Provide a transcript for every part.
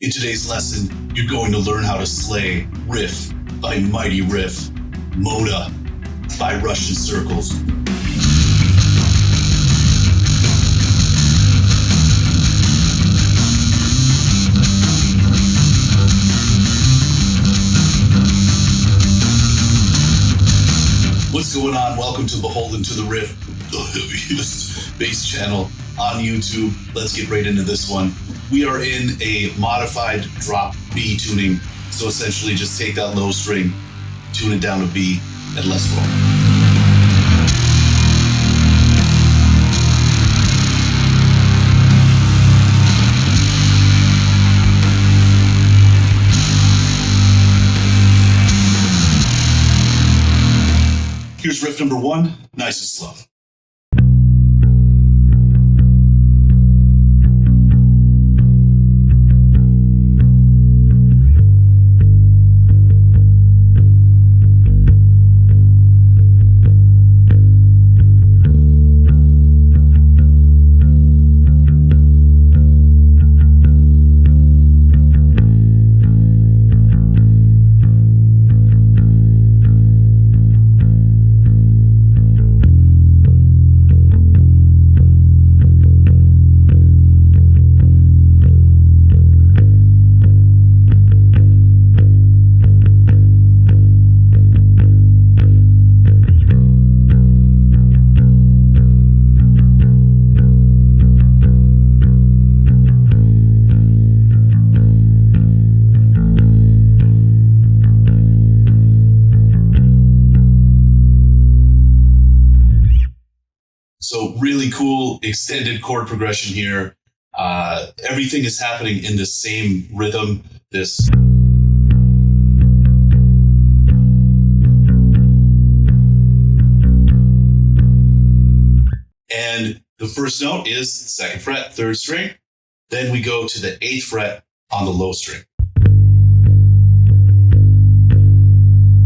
In today's lesson, you're going to learn how to slay Riff by Mighty Riff, Mota by Russian Circles. What's going on? Welcome to Beholden to the Riff, the heaviest bass channel on YouTube. Let's get right into this one. We are in a modified drop B tuning. So essentially just take that low string, tune it down to B, and let's roll. Here's riff number one, nice and slow. So really cool extended chord progression here. Everything is happening in the same rhythm. This. And the first note is second fret, third string. Then we go to the 8th fret on the low string.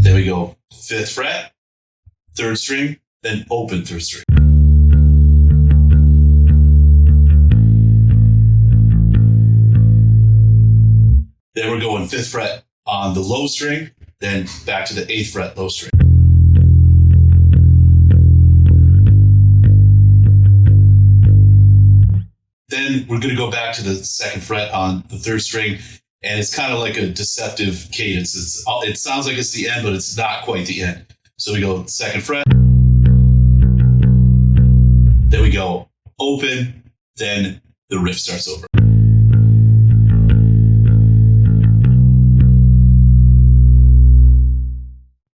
Then we go 5th fret, third string, then open third string. Then we're going 5th fret on the low string, then back to the 8th fret low string. Then we're going to go back to the 2nd fret on the 3rd string, and it's kind of like a deceptive cadence. It sounds like it's the end, but it's not quite the end. So we go 2nd fret, then we go open, then the riff starts over.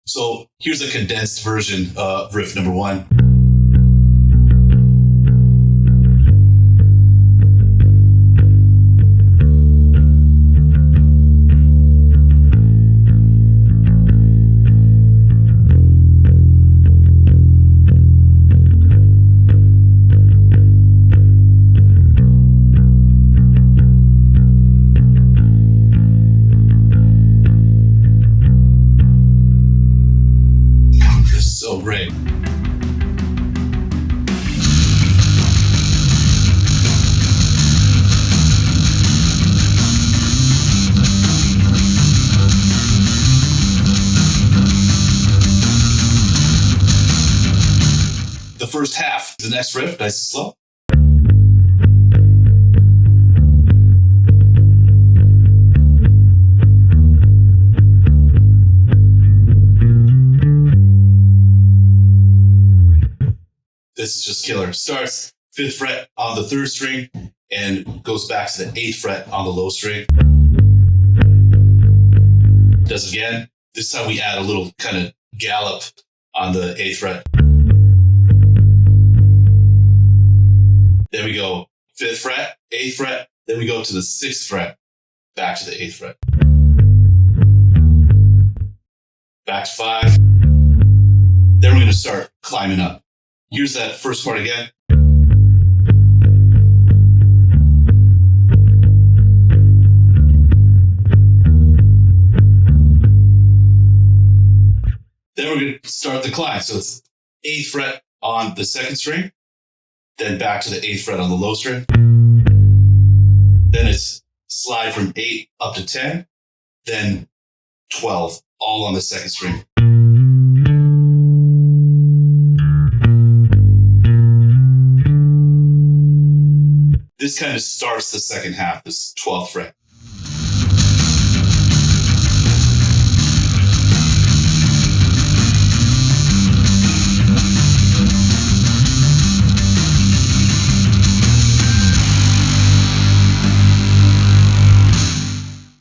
So here's a condensed version of riff number one. So great. The first half, the next riff, nice and slow. This is just killer. Starts 5th fret on the 3rd string and goes back to the 8th fret on the low string. Does it again. This time we add a little kind of gallop on the 8th fret. Then we go 5th fret, 8th fret, then we go to the 6th fret, back to the 8th fret. Back to 5. Then we're going to start climbing up. Here's that first part again. Then we're going to start the climb. So it's 8th fret on the 2nd string, then back to the 8th fret on the low string. Then it's slide from 8 up to 10, then 12, all on the second string. This kind of starts the second half, this 12th fret.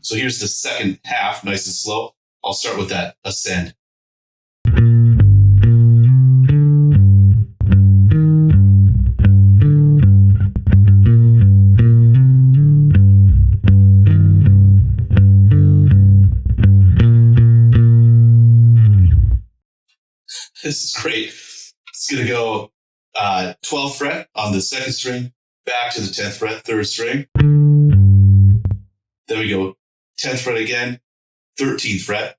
So here's the second half, nice and slow. I'll start with that ascend. This is great. It's going to go 12th fret on the second string, back to the 10th fret, third string. Then we go 10th fret again, 13th fret,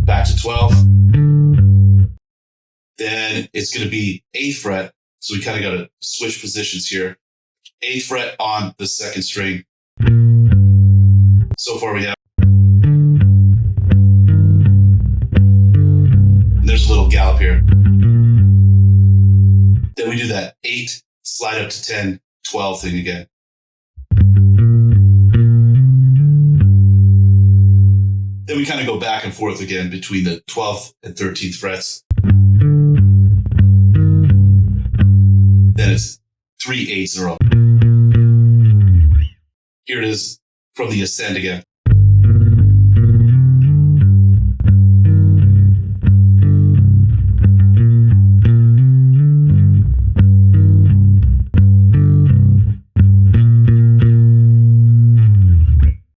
back to 12. Then it's going to be 8th fret. So we kind of got to switch positions here. 8th fret on the second string. So far we have. There's a little gallop here. Then we do that 8, slide up to 10, 12 thing again. Then we kind of go back and forth again between the 12th and 13th frets. Then it's 3 8s in a row. Here it is from the ascend again.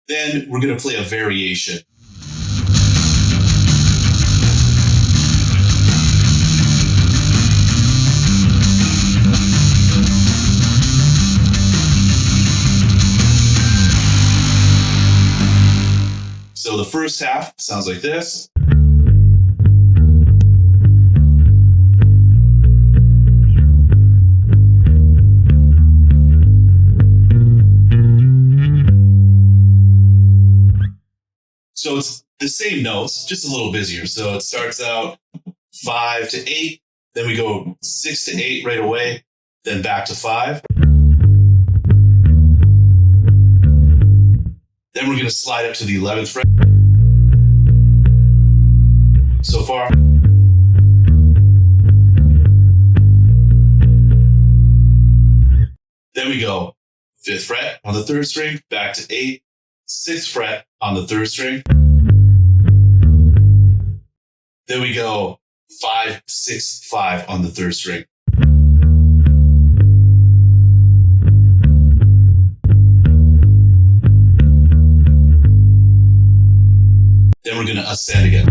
Then we're going to play a variation. So the first half sounds like this. So it's the same notes, just a little busier. So it starts out 5 to 8, then we go 6 to 8 right away, then back to 5. Then we're going to slide up to the 11th fret. So far. Then we go 5th fret on the 3rd string, back to 8, 6th fret on the 3rd string. Then we go 5, 6, 5 on the 3rd string. Then we're going to ascend again.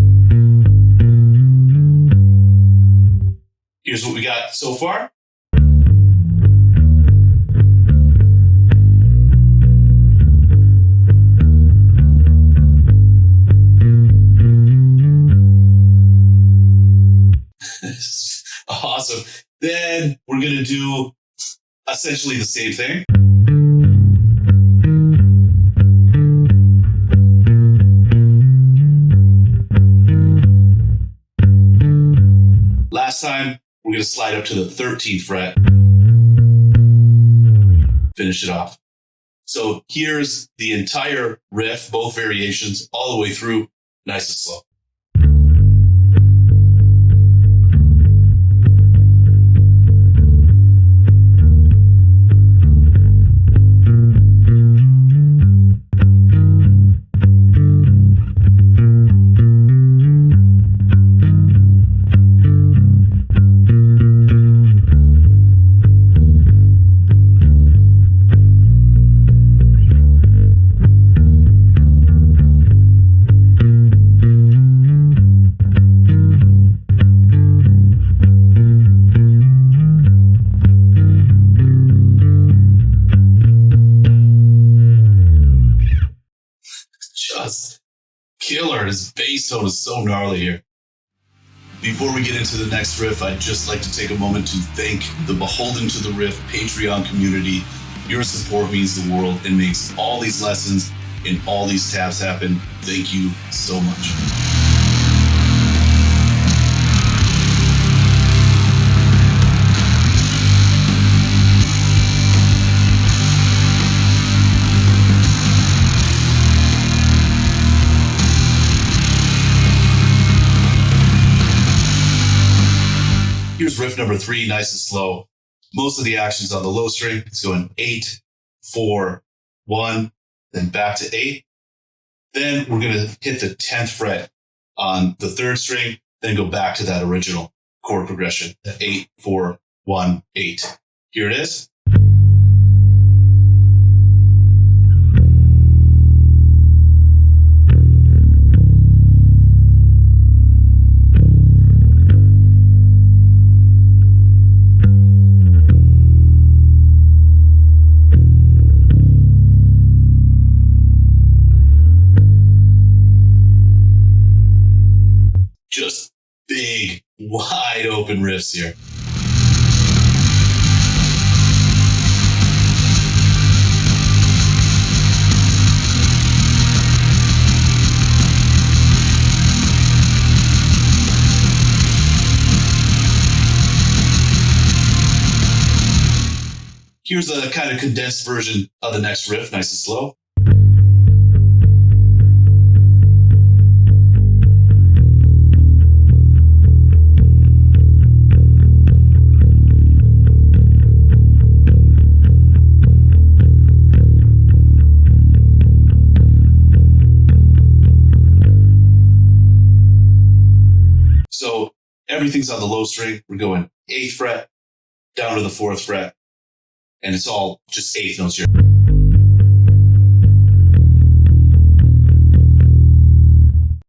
Here's what we got so far. Awesome. Then we're going to do essentially the same thing. Last time, we're going to slide up to the 13th fret. Finish it off. So here's the entire riff, both variations, all the way through, nice and slow. Just killer. His bass tone is so gnarly here. Before we get into the next riff, I'd just like to take a moment to thank the Beholden to the Riff Patreon community. Your support means the world and makes all these lessons and all these tabs happen. Thank you so much. Here's riff number 3, nice and slow. Most of the action's on the low string. It's going 8, 4, 1, then back to 8. Then we're going to hit the 10th fret on the 3rd string, then go back to that original chord progression, 8, 4, 1, 8. Here it is. Just big, wide open riffs here. Here's a kind of condensed version of the next riff, nice and slow. So everything's on the low string. We're going 8th fret down to the 4th fret, and it's all just 8th notes here.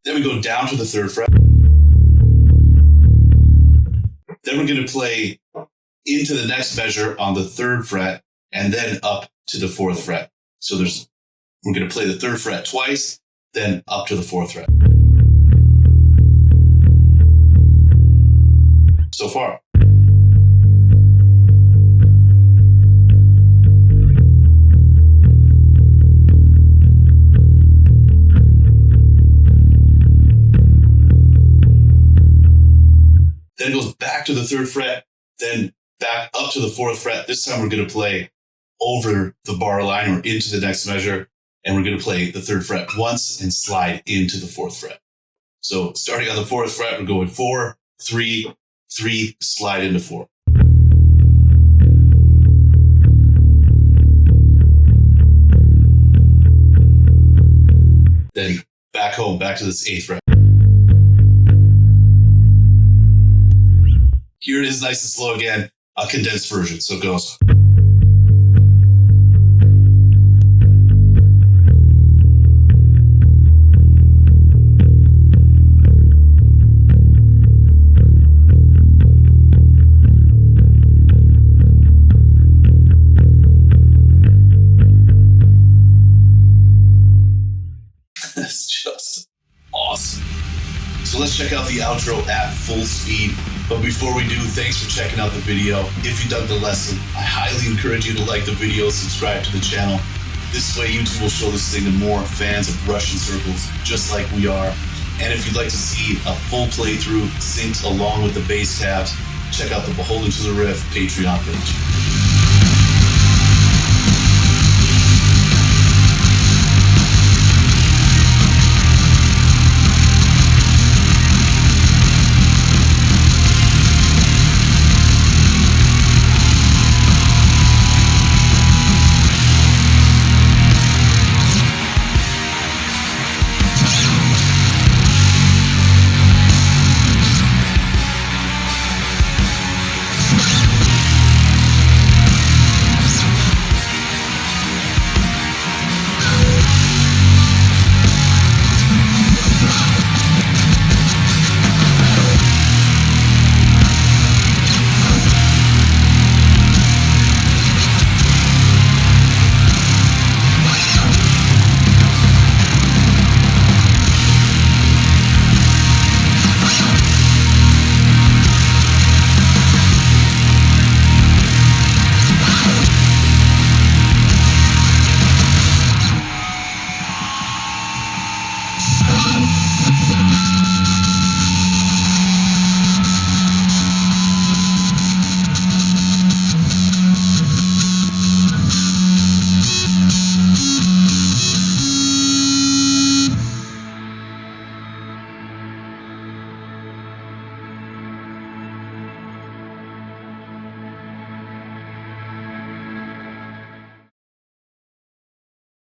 Then we go down to the 3rd fret. Then we're going to play into the next measure on the 3rd fret, and then up to the 4th fret. So we're going to play the 3rd fret twice, then up to the 4th fret. So far. Then it goes back to the 3rd fret, then back up to the 4th fret. This time we're going to play over the bar line or into the next measure, and we're going to play the 3rd fret once and slide into the 4th fret. So starting on the 4th fret, we're going 4, 3, 3, slide into 4. Then back home, back to this 8th fret. Here it is, nice and slow again, a condensed version. So it goes. That's just awesome. So let's check out the outro at full speed. But before we do, thanks for checking out the video. If you dug the lesson, I highly encourage you to like the video, subscribe to the channel. This way YouTube will show this thing to more fans of Russian circles, just like we are. And if you'd like to see a full playthrough synced along with the bass tabs, check out the Beholden to the Riff Patreon page.